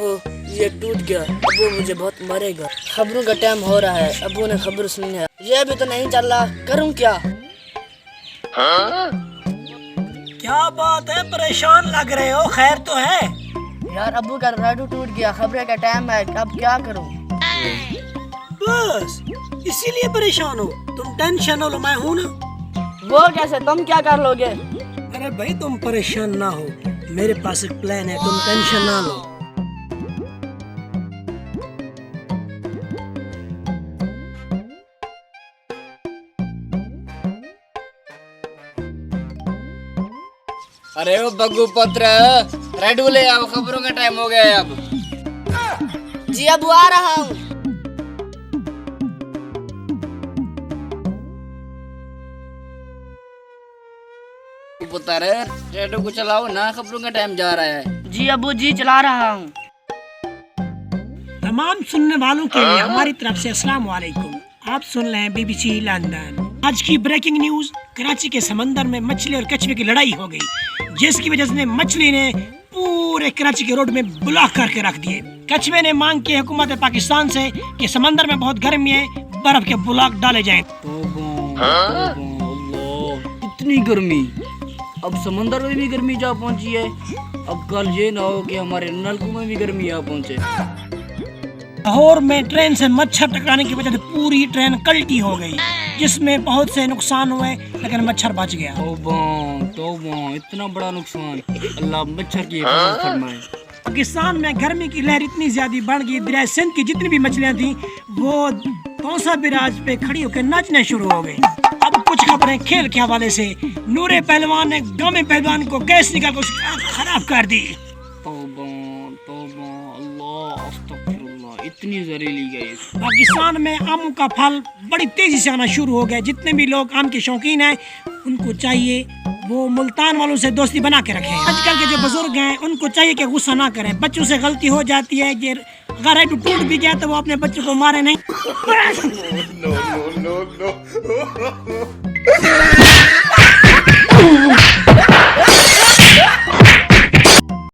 ओहो, ये टूट गया। अबू मुझे बहुत मारेगा। खबरों का टाइम हो रहा है, अबू ने खबर सुननी है। ये भी तो नहीं चल रहा, करूँ क्या? क्या बात है, परेशान लग रहे हो? खैर तो है? यार अबू का रेडियो टूट गया, खबरें का टाइम है, अब क्या करूँ? बस इसीलिए परेशान हो? तुम टेंशन लो, मैं हूँ ना। वो कैसे? तुम क्या कर लोगे? अरे भाई तुम परेशान ना हो, मेरे पास एक प्लान है, तुम टेंशन ना लो। अरे वो बग्गू पत्र रेडू ले आओ, खबरों का टाइम हो गया है अब। जी अबू आ रहा हूँ। पुत्र रेडू को चलाओ ना, खबरों का टाइम जा रहा है। जी अबू जी चला रहा हूँ। तमाम सुनने वालों के लिए हमारी तरफ से अस्सलाम वालेकुम। आप सुन रहे हैं BBC लंदन। आज की ब्रेकिंग न्यूज, कराची के समंदर में मछली और कछुए की लड़ाई हो गई, जिसकी वजह से मछली ने पूरे कराची के रोड में ब्लॉक करके रख दिए। कछुए ने मांग की हुकूमत पाकिस्तान से कि समंदर में बहुत गर्मी है, बर्फ के ब्लॉक डाले जाएं। इतनी गर्मी, अब समंदर में भी गर्मी जा पहुंची है। अब कल ये ना हो कि हमारे नलकू में भी गर्मी आ पहुंचे। लाहौर में ट्रेन से मच्छर टकराने की वजह से पूरी ट्रेन कल्टी हो गई, जिसमें बहुत से नुकसान हुए, लेकिन मच्छर बच गया। तौबा, इतना बड़ा नुकसान, अल्लाह मच्छर की हिफाजत फरमाए। पाकिस्तान में गर्मी की लहर इतनी ज्यादा बढ़ गई, दरिया सिंध की जितनी भी मछलियां थी वो तौसा बिराज पे खड़ी होकर नाचने शुरू हो गई। अब कुछ खबरें खेल के हवाले से। नूरे पहलवान ने गामी पहलवान को गैस निकाल कर उसकी आंख खराब कर दी। तौबा, अल्लाह अस्तगफिरुल्लाह, इतनी जहरीली गैस। पाकिस्तान में आमों का फल बड़ी तेजी से आना शुरू हो गया। जितने भी लोग आम के शौकीन हैं, उनको चाहिए वो मुल्तान वालों से दोस्ती बना के रखें। आजकल के जो बुजुर्ग हैं उनको चाहिए कि गुस्सा ना करें। बच्चों से गलती हो जाती है, अगर रेडू टूट भी गया तो वो अपने बच्चों को मारे नहीं। no.